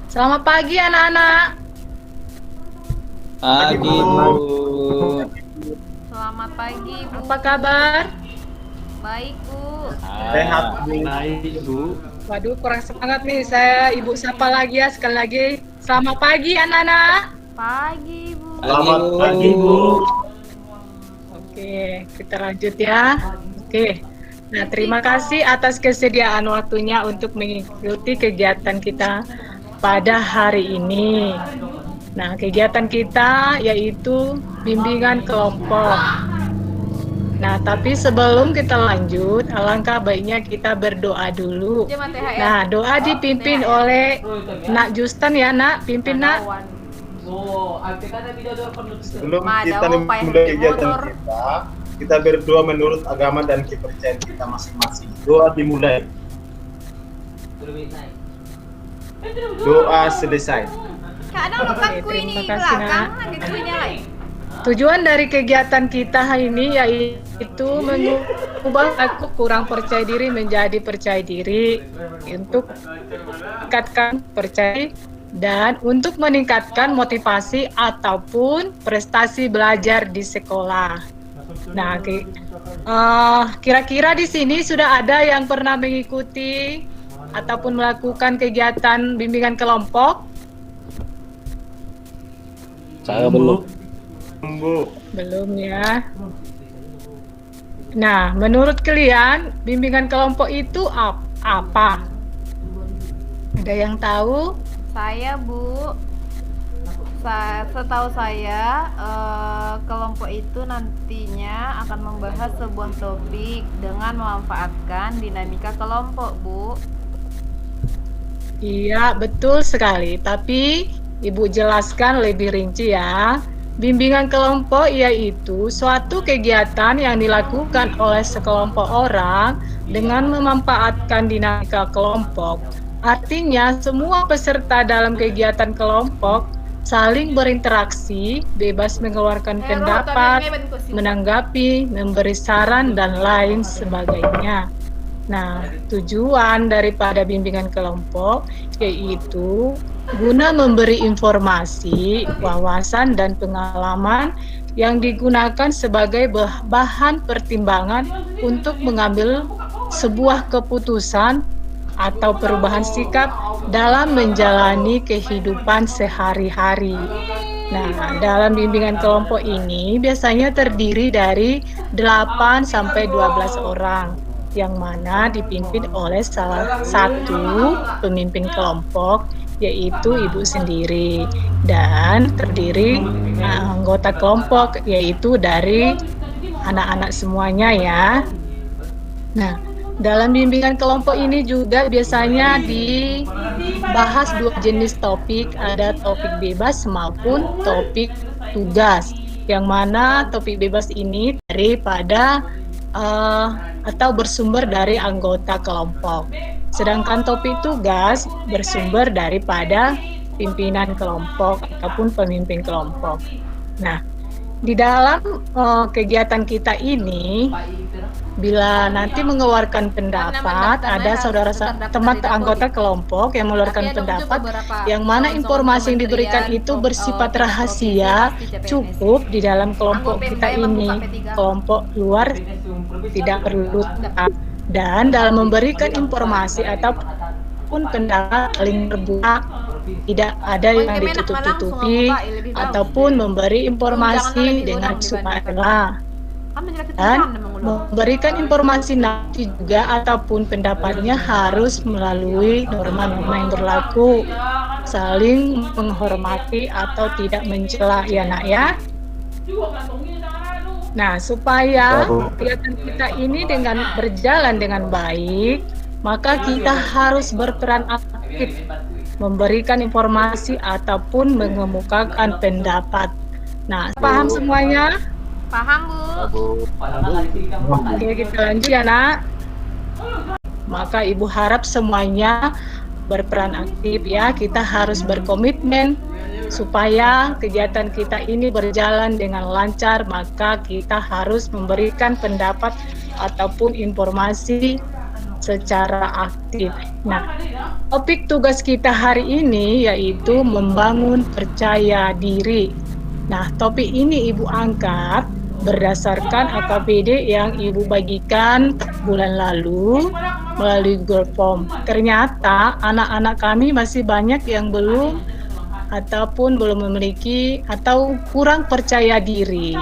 Selamat pagi anak-anak. Pagi, Bu. Selamat pagi, Bu. Apa kabar? Baik, Bu. Sehat, Bu. Baik, Bu. Waduh, kurang semangat nih. Saya Ibu sapa lagi ya sekali lagi. Selamat pagi anak-anak. Pagi, Bu. Selamat pagi, Bu. Oke, kita lanjut ya. Oke. Nah, terima kasih atas kesediaan waktunya untuk mengikuti kegiatan kita pada hari ini. Nah, kegiatan kita yaitu bimbingan kelompok. Nah, tapi sebelum kita lanjut, alangkah baiknya kita berdoa dulu. Nah, doa dipimpin oleh Nak Justan ya, Nak. Pimpin, Nak. Sebelum kita memulai kegiatan kita berdoa menurut agama dan kepercayaan kita masing-masing. Doa dimulai. Doa selesai. Kadang makan kue terima ini kasih, belakang, Nak. ada kuenya lagi. Tujuan dari kegiatan kita hari ini yaitu mengubah aku kurang percaya diri menjadi percaya diri, untuk meningkatkan percaya dan untuk meningkatkan motivasi ataupun prestasi belajar di sekolah. Nah, kira-kira di sini sudah ada yang pernah mengikuti ataupun melakukan kegiatan bimbingan kelompok? Saya belum. Bu. Belum ya. Nah, menurut kalian bimbingan kelompok itu apa? Ada yang tahu? Saya, Bu. Setahu saya, kelompok itu nantinya akan membahas sebuah topik dengan memanfaatkan dinamika kelompok, Bu. Iya, betul sekali. Tapi Ibu jelaskan lebih rinci ya. Bimbingan kelompok yaitu suatu kegiatan yang dilakukan oleh sekelompok orang dengan memanfaatkan dinamika kelompok. Artinya, semua peserta dalam kegiatan kelompok saling berinteraksi, bebas mengeluarkan pendapat, menanggapi, memberi saran, dan lain sebagainya. Nah, tujuan daripada bimbingan kelompok yaitu guna memberi informasi, wawasan, dan pengalaman yang digunakan sebagai bahan pertimbangan untuk mengambil sebuah keputusan atau perubahan sikap dalam menjalani kehidupan sehari-hari. Nah, dalam bimbingan kelompok ini biasanya terdiri dari 8 sampai 12 orang, yang mana dipimpin oleh salah satu pemimpin kelompok, yaitu Ibu sendiri, dan terdiri anggota kelompok yaitu dari anak-anak semuanya ya. Nah, dalam bimbingan kelompok ini juga biasanya dibahas dua jenis topik, ada topik bebas maupun topik tugas, yang mana topik bebas ini daripada atau bersumber dari anggota kelompok. Sedangkan topik tugas bersumber daripada pimpinan kelompok ataupun pemimpin kelompok. Nah, di dalam kegiatan kita ini, bila nanti mengeluarkan pendapat, ada saudara teman anggota kelompok yang mengeluarkan pendapat, yang mana informasi yang diberikan itu bersifat rahasia, cukup di dalam kelompok kita ini. Kelompok luar tidak perlu tahu. Dan dalam memberikan informasi ataupun pendapat saling terbuka, tidak ada yang ditutup-tutupi ataupun memberi informasi dengan sukarela. Dan memberikan informasi nanti juga ataupun pendapatnya harus melalui norma-norma yang berlaku, saling menghormati atau tidak mencela ya Nak ya. Nah, supaya kegiatan kita ini berjalan dengan baik, maka kita harus berperan aktif, memberikan informasi ataupun mengemukakan pendapat. Nah, paham semuanya? Paham, Bu? Oke, kita lanjut ya, Nak. Maka Ibu harap semuanya berperan aktif ya. Kita harus berkomitmen supaya kegiatan kita ini berjalan dengan lancar, maka kita harus memberikan pendapat ataupun informasi secara aktif. Nah, topik tugas kita hari ini yaitu membangun percaya diri. Nah, topik ini Ibu angkat berdasarkan AKPD yang Ibu bagikan bulan lalu melalui Google Form. Ternyata anak-anak kami masih banyak yang belum memiliki atau kurang percaya diri.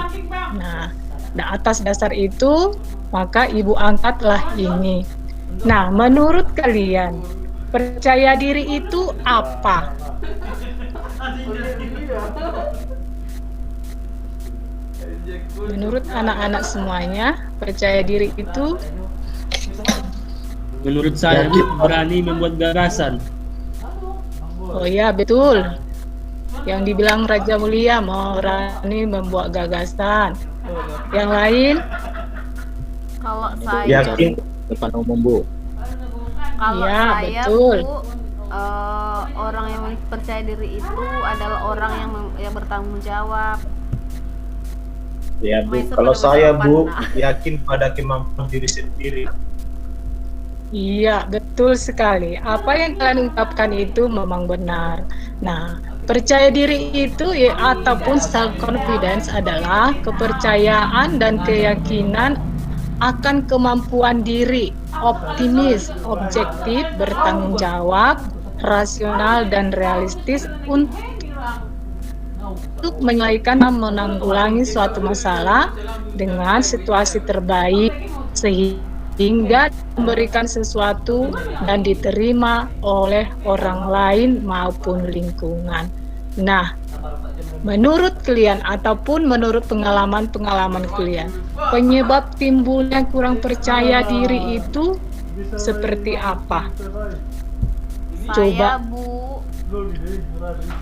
Nah, atas dasar itu maka Ibu angkatlah ini. Nah, menurut kalian percaya diri itu apa? Menurut anak-anak semuanya, percaya diri itu Menurut saya berani membuat gagasan. oh ya, betul. Yang dibilang Raja Mulia berani membuat gagasan. Yang lain? Kalau saya Yakin Depan umum, Bu. Kalau Iya, saya betul. Bu, orang yang memiliki percaya diri itu adalah orang yang bertanggung jawab. ya Bu, Maestro kalau pada saya depan, Bu nah. yakin pada kemampuan diri sendiri. Iya, betul sekali. Apa yang kalian ungkapkan itu memang benar. Nah, percaya diri itu ataupun self confidence adalah kepercayaan dan keyakinan akan kemampuan diri, optimis, objektif, bertanggung jawab, rasional dan realistis untuk menyelesaikan dan menanggulangi suatu masalah dengan situasi terbaik sehingga memberikan sesuatu dan diterima oleh orang lain maupun lingkungan. Nah, menurut kalian ataupun menurut pengalaman kalian, penyebab timbulnya kurang percaya diri itu seperti apa? Saya Coba. Bu,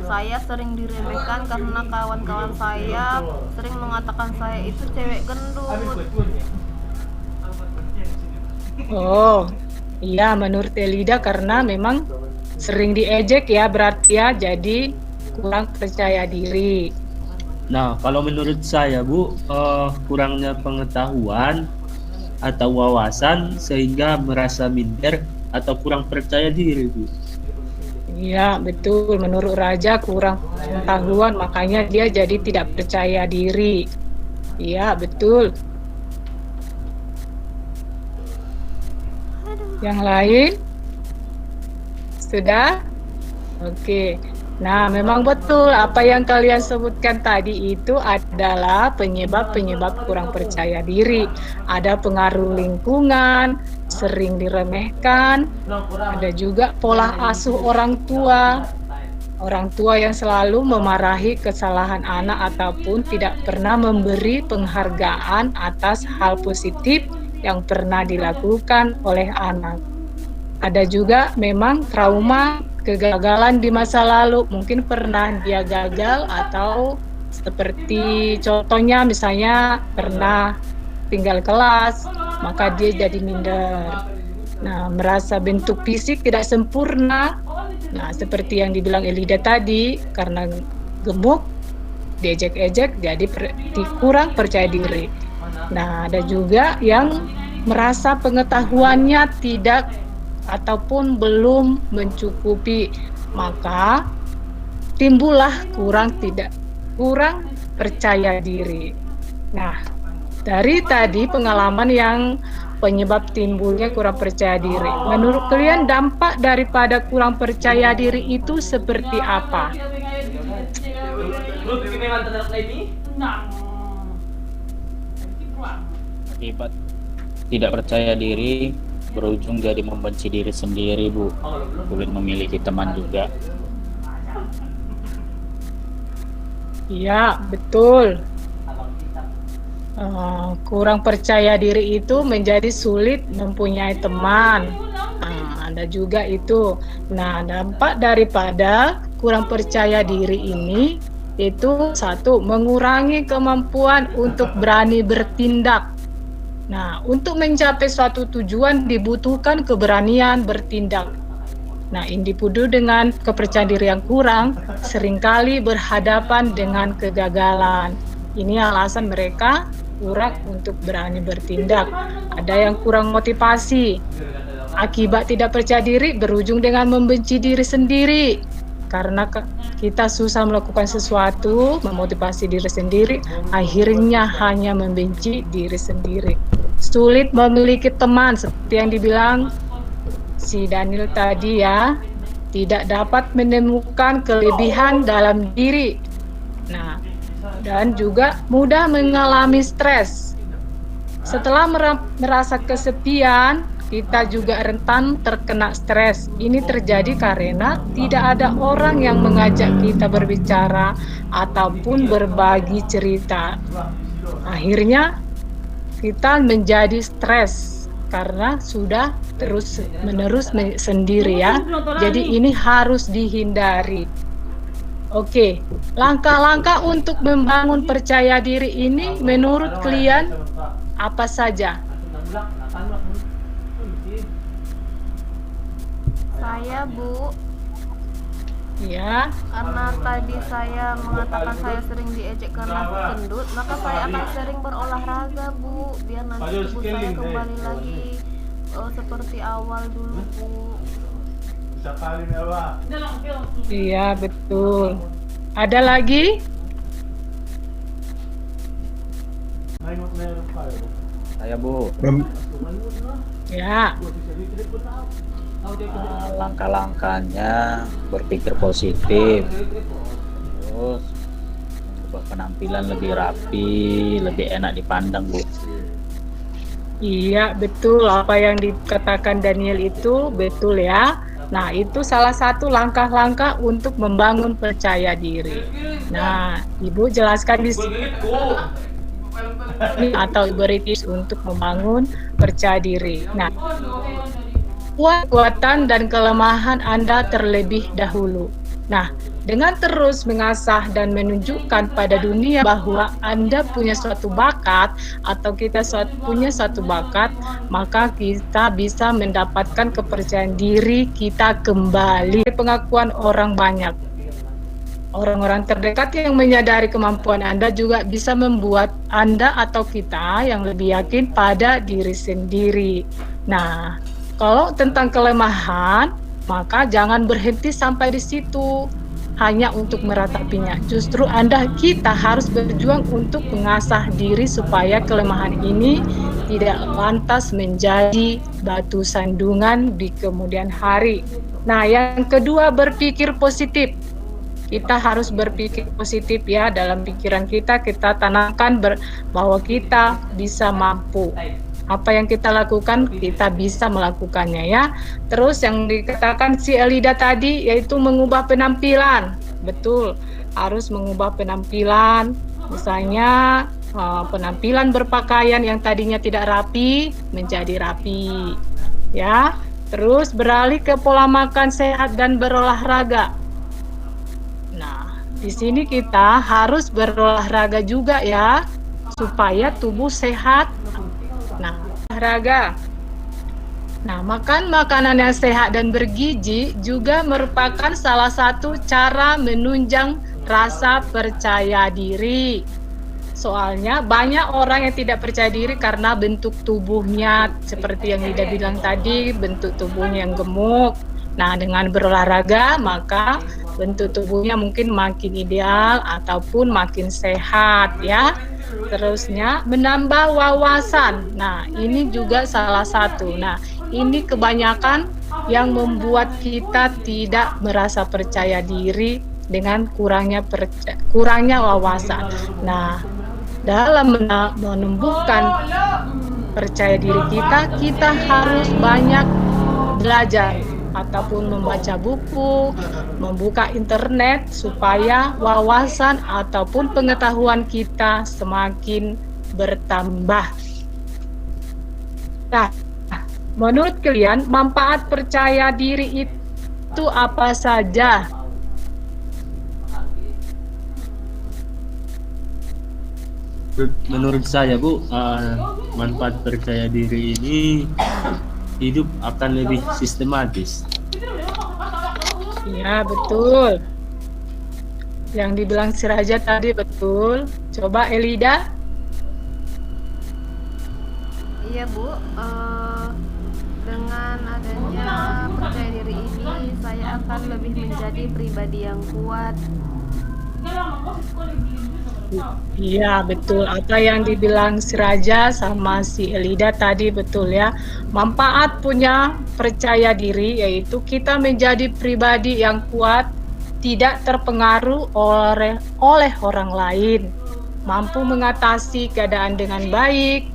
saya sering diremehkan karena kawan-kawan saya sering mengatakan saya itu cewek gendut. Oh, iya, menurut Elida karena memang sering diejek ya, berarti ya, jadi kurang percaya diri. Nah, kalau menurut saya, Bu, kurangnya pengetahuan atau wawasan sehingga merasa minder atau kurang percaya diri, Bu. Iya, betul. Menurut Raja kurang pengetahuan, makanya dia jadi tidak percaya diri. Iya, betul. Yang lain? Sudah? Oke. Nah, memang betul apa yang kalian sebutkan tadi itu adalah penyebab-penyebab kurang percaya diri. Ada pengaruh lingkungan, sering diremehkan, ada juga pola asuh orang tua. Orang tua yang selalu memarahi kesalahan anak ataupun tidak pernah memberi penghargaan atas hal positif yang pernah dilakukan oleh anak. Ada juga memang trauma kegagalan di masa lalu, mungkin pernah dia gagal atau seperti contohnya misalnya pernah tinggal kelas, maka dia jadi minder. Nah, merasa bentuk fisik tidak sempurna. Nah, seperti yang dibilang Elida tadi, karena gemuk, diejek-ejek, jadi kurang percaya diri. Nah, ada juga yang merasa pengetahuannya tidak ataupun belum mencukupi, maka timbullah kurang percaya diri. Nah, dari tadi pengalaman yang penyebab timbulnya kurang percaya diri. Menurut kalian dampak daripada kurang percaya diri itu seperti apa? Akibat tidak percaya diri berujung jadi membenci diri sendiri, Bu. Sulit memiliki teman juga. Iya, betul. Kurang percaya diri itu menjadi sulit mempunyai teman. Ada juga itu. Nah, dampak daripada kurang percaya diri ini itu satu, mengurangi kemampuan untuk berani bertindak. Nah, untuk mencapai suatu tujuan dibutuhkan keberanian bertindak. Nah, individu dengan kepercayaan diri yang kurang seringkali berhadapan dengan kegagalan. Ini alasan mereka kurang untuk berani bertindak. Ada yang kurang motivasi. Akibat tidak percaya diri berujung dengan membenci diri sendiri. Karena kita susah melakukan sesuatu, memotivasi diri sendiri, akhirnya hanya membenci diri sendiri. Sulit memiliki teman, seperti yang dibilang si Daniel tadi ya, tidak dapat menemukan kelebihan dalam diri. Nah, dan juga mudah mengalami stres. Setelah merasa kesepian, kita juga rentan terkena stres. Ini terjadi karena tidak ada orang yang mengajak kita berbicara ataupun berbagi cerita. Akhirnya kita menjadi stres karena sudah terus-menerus sendiri ya. Jadi ini harus dihindari. Oke, langkah-langkah untuk membangun percaya diri ini menurut kalian apa saja? Saya, Bu, Ya, karena tadi saya mengatakan saya sering diejek karena aku gendut, maka saya akan sering berolahraga, Bu, biar nanti tubuh saya kembali lagi seperti awal dulu, Bu. iya betul. Ada lagi? Saya, Bu, Ya, langkah-langkahnya berpikir positif, terus mengubah penampilan lebih rapi, lebih enak dipandang, Bu. iya betul. Apa yang dikatakan Daniel itu betul ya. Nah, itu salah satu langkah-langkah untuk membangun percaya diri. Nah, Ibu jelaskan di sini atau Ibu tips untuk membangun percaya diri. Nah, kekuatan dan kelemahan Anda terlebih dahulu. Nah, dengan terus mengasah dan menunjukkan pada dunia bahwa Anda punya suatu bakat atau kita punya suatu bakat, maka kita bisa mendapatkan kepercayaan diri kita kembali. Pengakuan orang banyak. Orang-orang terdekat yang menyadari kemampuan Anda juga bisa membuat Anda atau kita yang lebih yakin pada diri sendiri. Nah, kalau tentang kelemahan, maka jangan berhenti sampai di situ hanya untuk meratapinya. Justru kita harus berjuang untuk mengasah diri supaya kelemahan ini tidak lantas menjadi batu sandungan di kemudian hari. Nah, yang kedua, berpikir positif. Kita harus berpikir positif ya, dalam pikiran kita tanamkan bahwa kita bisa mampu. Apa yang kita lakukan, kita bisa melakukannya ya. Terus yang dikatakan si Elida tadi, yaitu mengubah penampilan. Betul, harus mengubah penampilan. Misalnya penampilan berpakaian yang tadinya tidak rapi, menjadi rapi. Ya, terus beralih ke pola makan sehat dan berolahraga. Nah, di sini kita harus berolahraga juga ya, supaya tubuh sehat. Nah, olahraga. Nah, makan makanan yang sehat dan bergizi juga merupakan salah satu cara menunjang rasa percaya diri. Soalnya banyak orang yang tidak percaya diri karena bentuk tubuhnya seperti yang Lida bilang tadi, bentuk tubuhnya yang gemuk. Nah, dengan berolahraga maka bentuk tubuhnya mungkin makin ideal ataupun makin sehat ya. Terusnya menambah wawasan. Nah, ini juga salah satu. Nah, ini kebanyakan yang membuat kita tidak merasa percaya diri dengan kurangnya wawasan. Nah, dalam menumbuhkan percaya diri kita harus banyak belajar ataupun membaca buku, membuka internet supaya wawasan ataupun pengetahuan kita semakin bertambah. Nah, menurut kalian manfaat percaya diri itu apa saja? Menurut saya, Bu, manfaat percaya diri ini hidup akan lebih sistematis. Ya, betul. Yang dibilang si Raja tadi betul. Coba Elida. Iya, Bu. Dengan dengan adanya percaya diri ini, saya akan lebih menjadi pribadi yang kuat. Iya betul, apa yang dibilang si Raja sama si Elida tadi betul ya. Manfaat punya percaya diri yaitu kita menjadi pribadi yang kuat, tidak terpengaruh oleh orang lain, mampu mengatasi keadaan dengan baik,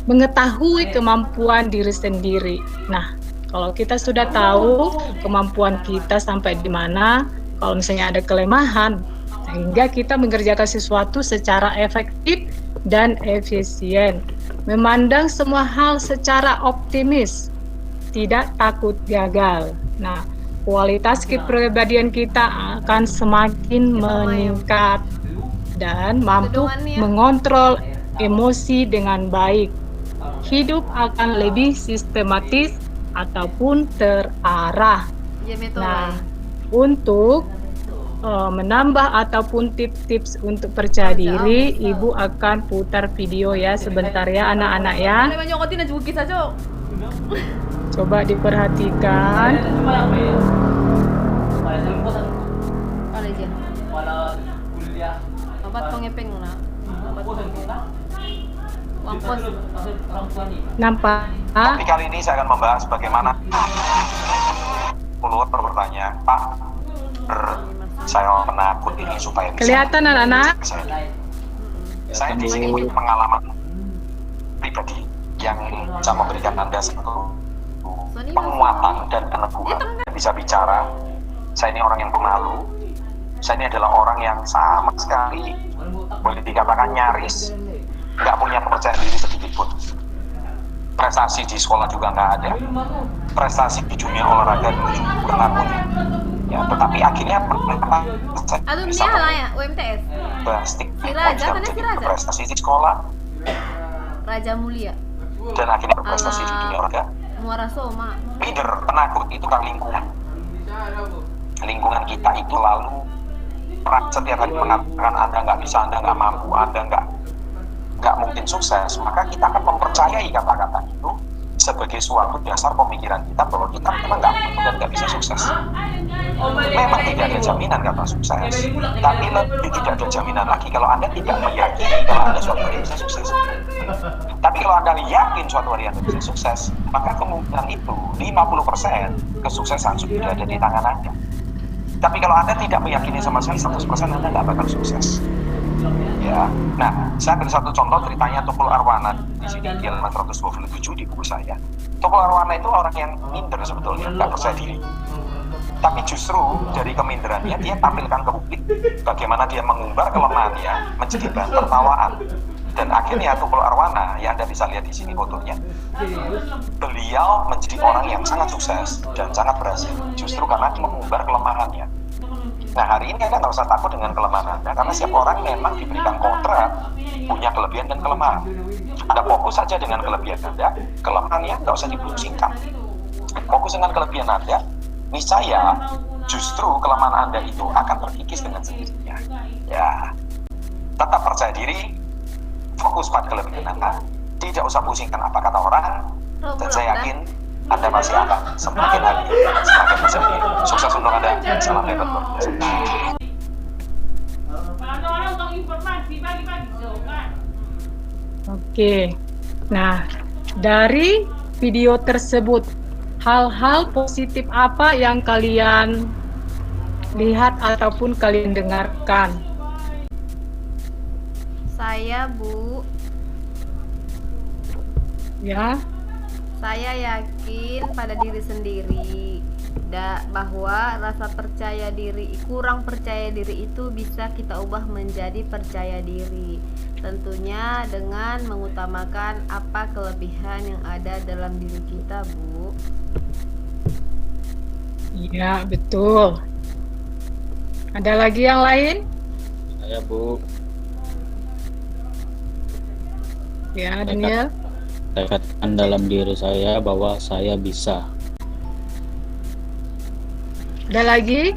mengetahui kemampuan diri sendiri. Nah, kalau kita sudah tahu kemampuan kita sampai di mana, kalau misalnya ada kelemahan, sehingga kita mengerjakan sesuatu secara efektif dan efisien. Memandang semua hal secara optimis, tidak takut gagal. Nah, kualitas kepribadian kita akan semakin meningkat dan mampu mengontrol emosi dengan baik. Hidup akan lebih sistematis ataupun terarah. Nah, untuk menambah ataupun tips-tips untuk percaya diri, Ibu akan putar video ya sebentar ya anak-anak ya. Coba diperhatikan. Nampak? Tapi kali ini saya akan membahas bagaimana follower bertanya, Pak, saya penakut ini supaya bisa kelihatan anak-anak? Saya di sini punya pengalaman pribadi yang bisa memberikan Anda satu penguatan dan peneguhan. Bisa bicara, saya ini orang yang pemalu, saya ini adalah orang yang sama sekali boleh dikatakan nyaris nggak punya percaya diri sedikit pun. Prestasi di sekolah juga nggak ada, prestasi di dunia olahraga juga pernah punya. Ya, tetapi akhirnya bisa UMTS. plastik prestasi di sekolah, Raja Mulia. dan akhirnya berprestasi di dunia olahraga. Muara Soma. Leader, penakut itu kan lingkungan. Lingkungan kita itu lalu setiap hari mengatakan Anda nggak bisa, Anda nggak mampu, Anda nggak mungkin sukses, maka kita akan mempercayai kata-kata itu sebagai suatu dasar pemikiran kita bahwa kita memang nggak mampu dan nggak bisa sukses. Memang tidak ada jaminan kata sukses, tapi lebih tidak ada jaminan lagi kalau Anda tidak meyakini kalau Anda suatu hari bisa sukses. Tapi kalau Anda yakin suatu hari Anda bisa sukses, maka kemungkinan itu 50% kesuksesan sudah ada di tangan Anda. Tapi kalau Anda tidak meyakini sama sekali 100%, Anda nggak bakal sukses. Ya, nah, saya ambil satu contoh ceritanya Tukul Arwana di sini di halaman 127 di buku saya. Tukul Arwana itu orang yang minder sebetulnya, nggak percaya diri. Tapi justru dari keminderannya dia tampilkan ke publik bagaimana dia mengumbar kelemahannya menjadi bahan tertawaan. Dan akhirnya Tukul Arwana yang Anda bisa lihat di sini fotonya, beliau menjadi orang yang sangat sukses dan sangat berhasil justru karena mengumbar kelemahannya. Nah, hari ini Anda nggak usah takut dengan kelemahan Anda, karena setiap orang memang diberikan kontrak punya kelebihan dan kelemahan. Anda fokus saja dengan kelebihan Anda, kelemahannya nggak usah dipusingkan. Fokus dengan kelebihan Anda, niscaya justru kelemahan Anda itu akan terkikis dengan sendirinya. Ya, tetap percaya diri, fokus pada kelebihan Anda, tidak usah pusingkan apa kata orang, dan saya yakin Anda masih akan semakin hari semakin berjaya. Sukses untuk Anda. Salam hebat luar biasa. Oke. Nah, dari video tersebut, hal-hal positif apa yang kalian lihat ataupun kalian dengarkan? Saya, Bu. Ya. Saya yakin pada diri sendiri bahwa rasa percaya diri, kurang percaya diri itu bisa kita ubah menjadi percaya diri. Tentunya dengan mengutamakan apa kelebihan yang ada dalam diri kita, Bu. Iya, betul. Ada lagi yang lain? Saya, Bu. Ya, Daniel. Saya katakan dalam diri saya bahwa saya bisa. Ada lagi?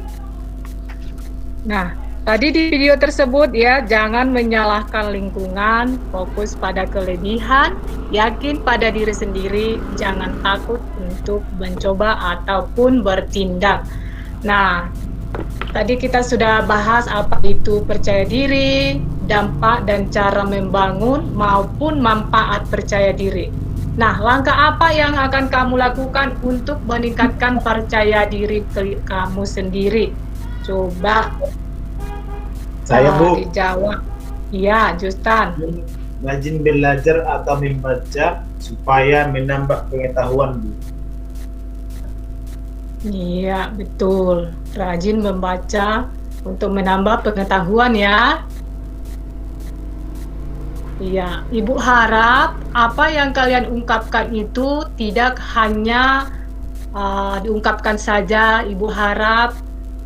Nah, Tadi di video tersebut ya, jangan menyalahkan lingkungan, fokus pada kelebihan, yakin pada diri sendiri, jangan takut untuk mencoba ataupun bertindak. Nah, tadi kita sudah bahas apa itu percaya diri, dampak dan cara membangun maupun manfaat percaya diri. Nah, langkah apa yang akan kamu lakukan untuk meningkatkan percaya diri kamu sendiri? Coba Saya Bu, dijawab. Iya, Justan. rajin belajar atau membaca supaya menambah pengetahuan Bu. Iya, betul. Rajin membaca untuk menambah pengetahuan ya. Iya, Ibu harap apa yang kalian ungkapkan itu tidak hanya diungkapkan saja. Ibu harap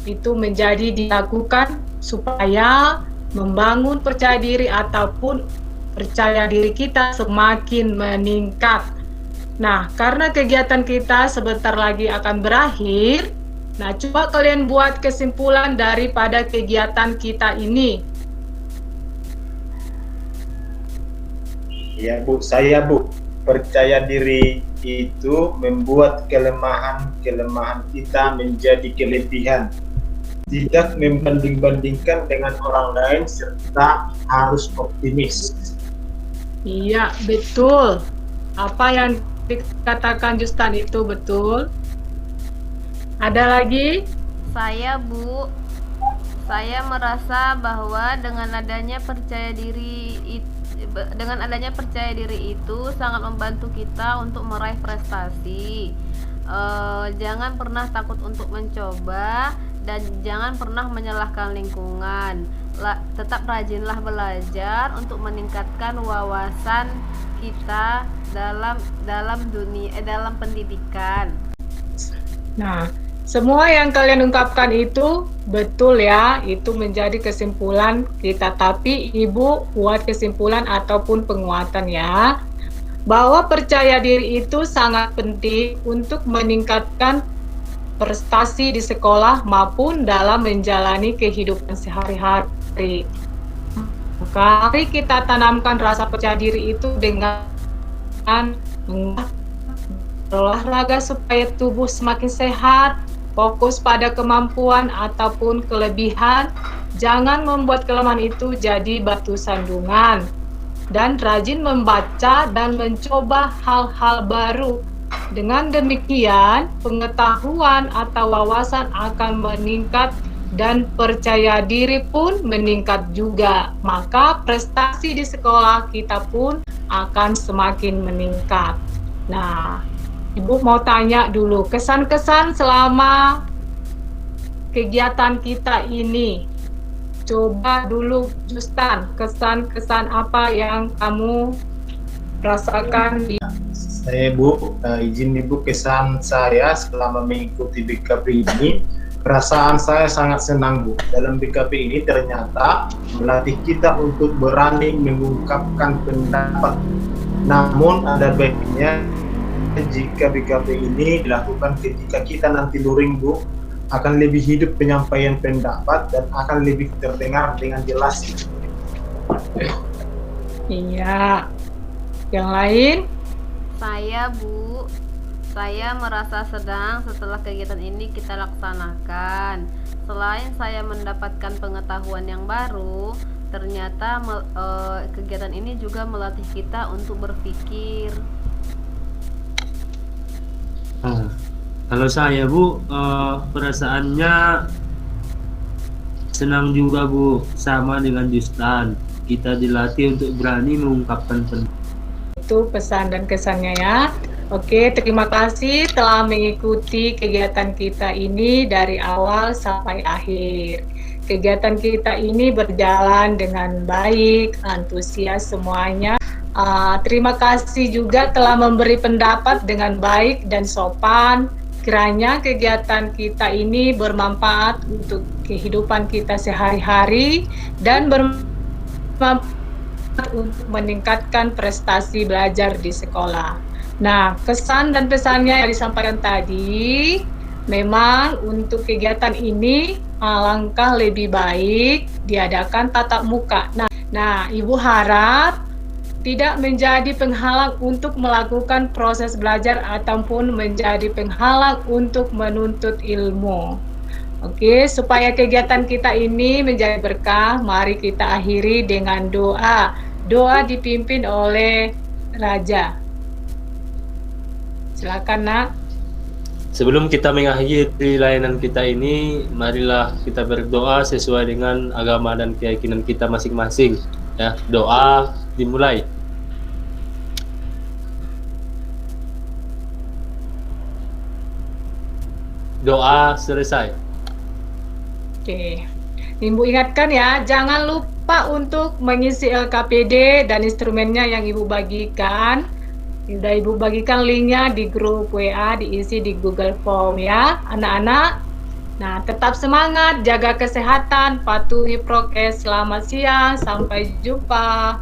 itu menjadi dilakukan supaya membangun percaya diri ataupun percaya diri kita semakin meningkat. Nah, karena kegiatan kita sebentar lagi akan berakhir, nah coba kalian buat kesimpulan daripada kegiatan kita ini. Ya Bu, saya Bu, percaya diri itu membuat kelemahan kita menjadi kelebihan. Tidak membanding-bandingkan dengan orang lain serta harus optimis. Iya, betul. Apa yang dikatakan Justan itu betul. Ada lagi? Saya Bu, saya merasa bahwa dengan adanya percaya diri itu sangat membantu kita untuk meraih prestasi. Jangan pernah takut untuk mencoba dan jangan pernah menyalahkan lingkungan. Tetap rajinlah belajar untuk meningkatkan wawasan kita dalam pendidikan. Nah, semua yang kalian ungkapkan itu betul ya, itu menjadi kesimpulan kita. Tapi Ibu buat kesimpulan ataupun penguatan ya, bahwa percaya diri itu sangat penting untuk meningkatkan prestasi di sekolah maupun dalam menjalani kehidupan sehari-hari. Mari kita tanamkan rasa percaya diri itu dengan berolahraga supaya tubuh semakin sehat, fokus pada kemampuan ataupun kelebihan, jangan membuat kelemahan itu jadi batu sandungan, dan rajin membaca dan mencoba hal-hal baru. Dengan demikian, pengetahuan atau wawasan akan meningkat dan percaya diri pun meningkat juga. Maka prestasi di sekolah kita pun akan semakin meningkat. Nah, Ibu mau tanya dulu, kesan-kesan selama kegiatan kita ini. Coba dulu Justan, kesan-kesan apa yang kamu rasakan di... Saya Bu, izin Ibu, kesan saya selama mengikuti BKP ini, perasaan saya sangat senang Bu. Dalam BKP ini ternyata melatih kita untuk berani mengungkapkan pendapat. Namun ada baiknya jika BKP ini dilakukan ketika kita nanti luring Bu, akan lebih hidup penyampaian pendapat dan akan lebih terdengar dengan jelas. Iya. Yang lain? Saya Bu, saya merasa senang setelah kegiatan ini kita laksanakan. Selain saya mendapatkan pengetahuan yang baru, ternyata kegiatan ini juga melatih kita untuk berpikir. Kalau saya Bu, perasaannya senang juga Bu, sama dengan Justan. Kita dilatih untuk berani mengungkapkan pendapat. Itu pesan dan kesannya ya. Oke, terima kasih telah mengikuti kegiatan kita ini dari awal sampai akhir. Kegiatan kita ini berjalan dengan baik, antusias semuanya. Terima kasih juga telah memberi pendapat dengan baik dan sopan. Kiranya kegiatan kita ini bermanfaat untuk kehidupan kita sehari-hari dan bermanfaat untuk meningkatkan prestasi belajar di sekolah. Nah, kesan dan pesannya yang disampaikan tadi, memang untuk kegiatan ini alangkah lebih baik diadakan tatap muka. Nah, Ibu harap tidak menjadi penghalang untuk melakukan proses belajar ataupun menjadi penghalang untuk menuntut ilmu. Oke, supaya kegiatan kita ini menjadi berkah, mari kita akhiri dengan doa. Doa dipimpin oleh Raja. Silakan, Nak. Sebelum kita mengakhiri layanan kita ini, marilah kita berdoa sesuai dengan agama dan keyakinan kita masing-masing. Ya, doa dimulai. Doa selesai. Oke. Ibu ingatkan ya, jangan lupa untuk mengisi LKPD dan instrumennya yang Ibu bagikan. Sudah Ibu bagikan linknya di grup WA, diisi di Google Form ya, anak-anak. Nah, tetap semangat, jaga kesehatan, patuhi prokes. Selamat siang, sampai jumpa.